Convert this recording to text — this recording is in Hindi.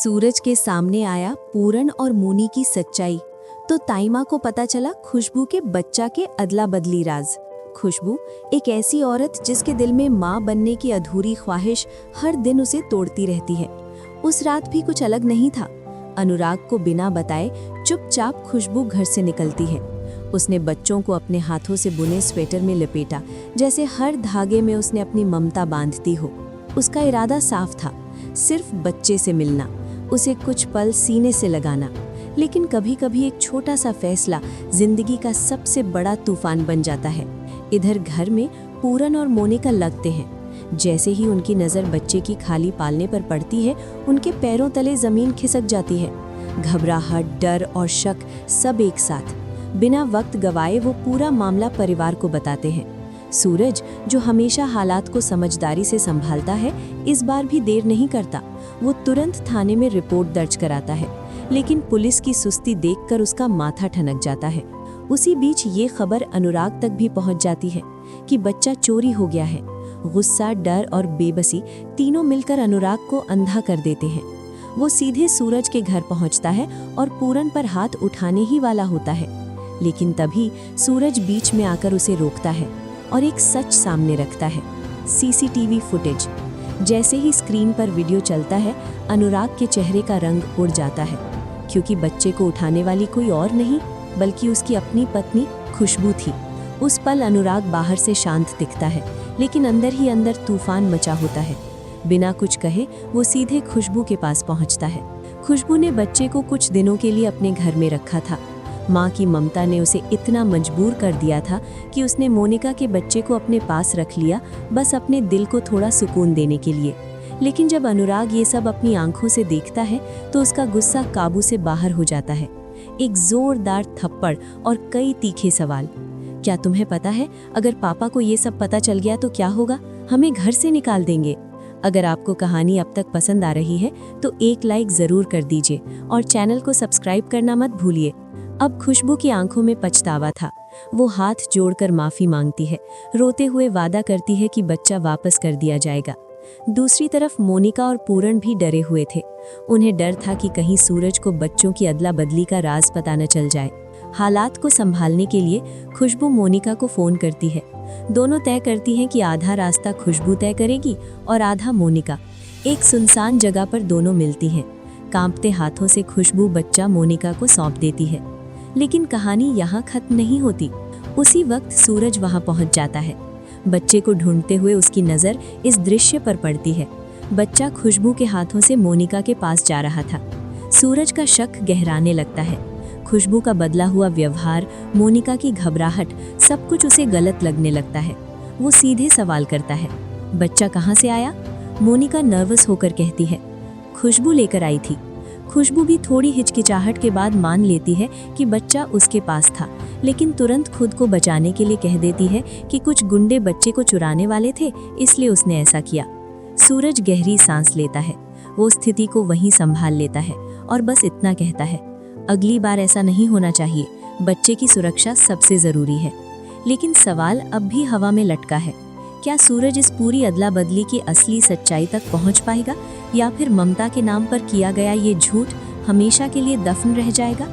सूरज के सामने आया पूरन और मोनी की सच्चाई, तो ताइमा को पता चला खुशबू के बच्चा के अदला बदली राज। खुशबू एक ऐसी औरत जिसके दिल में माँ बनने की अधूरी ख्वाहिश हर दिन उसे तोड़ती रहती है। उस रात भी कुछ अलग नहीं था। अनुराग को बिना बताए चुपचाप खुशबू घर से निकलती है। उसने बच्चों को अपने हाथों से बुने स्वेटर में लपेटा, जैसे हर धागे में उसने अपनी ममता बांधती हो। उसका इरादा साफ था, सिर्फ बच्चे से मिलना, उसे कुछ पल सीने से लगाना। लेकिन कभी कभी एक छोटा सा फैसला जिंदगी का सबसे बड़ा तूफान बन जाता है। इधर घर में पूरन और मोनिका लगते हैं। जैसे ही उनकी नज़र बच्चे की खाली पालने पर पड़ती है, उनके पैरों तले ज़मीन खिसक जाती है। घबराहट, डर और शक सब एक साथ। बिना वक्त गवाए वो पूरा मामला परिवार को बताते हैं। सूरज, जो हमेशा हालात को समझदारी से संभालता है, इस बार भी देर नहीं करता। वो तुरंत थाने में रिपोर्ट दर्ज कराता है। लेकिन पुलिस की सुस्ती देखकर उसका माथा ठनक जाता है। उसी बीच ये खबर अनुराग तक भी पहुंच जाती है कि बच्चा चोरी हो गया है। गुस्सा, डर और बेबसी तीनों मिलकर अनुराग को अंधा कर देते हैं। वो सीधे सूरज के घर पहुंचता है और पूरन पर हाथ उठाने ही वाला होता है। लेकिन तभी सूरज बीच में आकर उसे रोकता है और एक सच सामने रखता है। CCTV footage. जैसे ही स्क्रीन पर वीडियो चलता है, अनुराग के चेहरे का रंग उड़ जाता है, क्योंकि बच्चे को उठाने वाली कोई और नहीं बल्कि उसकी अपनी पत्नी खुशबू थी। उस पल अनुराग बाहर से शांत दिखता है, लेकिन अंदर ही अंदर तूफान मचा होता है। बिना कुछ कहे वो सीधे खुशबू के पास पहुंचता है। खुशबू ने बच्चे को कुछ दिनों के लिए अपने घर में रखा था। माँ की ममता ने उसे इतना मजबूर कर दिया था कि उसने मोनिका के बच्चे को अपने पास रख लिया, बस अपने दिल को थोड़ा सुकून देने के लिए। लेकिन जब अनुराग ये सब अपनी आंखों से देखता है तो उसका गुस्सा काबू से बाहर हो जाता है। एक जोरदार थप्पड़ और कई तीखे सवाल। क्या तुम्हें पता है, अगर पापा को ये सब पता चल गया तो क्या होगा? हमें घर से निकाल देंगे। अगर आपको कहानी अब तक पसंद आ रही है तो एक लाइक ज़रूर कर दीजिए और चैनल को सब्सक्राइब करना मत भूलिए। अब खुशबू की आंखों में पछतावा था। वो हाथ जोड़कर माफ़ी मांगती है, रोते हुए वादा करती है कि बच्चा वापस कर दिया जाएगा। दूसरी तरफ मोनिका और पूरन भी डरे हुए थे। उन्हें डर था कि कहीं सूरज को बच्चों की अदला बदली का राज पता न चल जाए। हालात को संभालने के लिए खुशबू मोनिका को फ़ोन करती है। दोनों तय करती हैं कि आधा रास्ता खुशबू तय करेगी और आधा मोनिका। एक सुनसान जगह पर दोनों मिलती हैं। कांपते हाथों से खुशबू बच्चा मोनिका को सौंप देती है। लेकिन कहानी यहाँ खत्म नहीं होती। उसी वक्त सूरज वहाँ पहुँच जाता है। बच्चे को ढूंढते हुए उसकी नज़र इस दृश्य पर पड़ती है। बच्चा खुशबू के हाथों से मोनिका के पास जा रहा था। सूरज का शक गहराने लगता है। खुशबू का बदला हुआ व्यवहार, मोनिका की घबराहट, सब कुछ उसे गलत लगने लगता है। वो सीधे सवाल करता है, बच्चा कहाँ से आया? मोनिका नर्वस होकर कहती है, खुशबू लेकर आई थी। खुशबू भी थोड़ी हिचकिचाहट के बाद मान लेती है कि बच्चा उसके पास था, लेकिन तुरंत खुद को बचाने के लिए कह देती है कि कुछ गुंडे बच्चे को चुराने वाले थे, इसलिए उसने ऐसा किया। सूरज गहरी सांस लेता है। वो स्थिति को वहीं संभाल लेता है और बस इतना कहता है, अगली बार ऐसा नहीं होना चाहिए। बच्चे की सुरक्षा सबसे ज़रूरी है। लेकिन सवाल अब भी हवा में लटका है। क्या सूरज इस पूरी अदला बदली की असली सच्चाई तक पहुंच पाएगा, या फिर ममता के नाम पर किया गया ये झूठ हमेशा के लिए दफन रह जाएगा?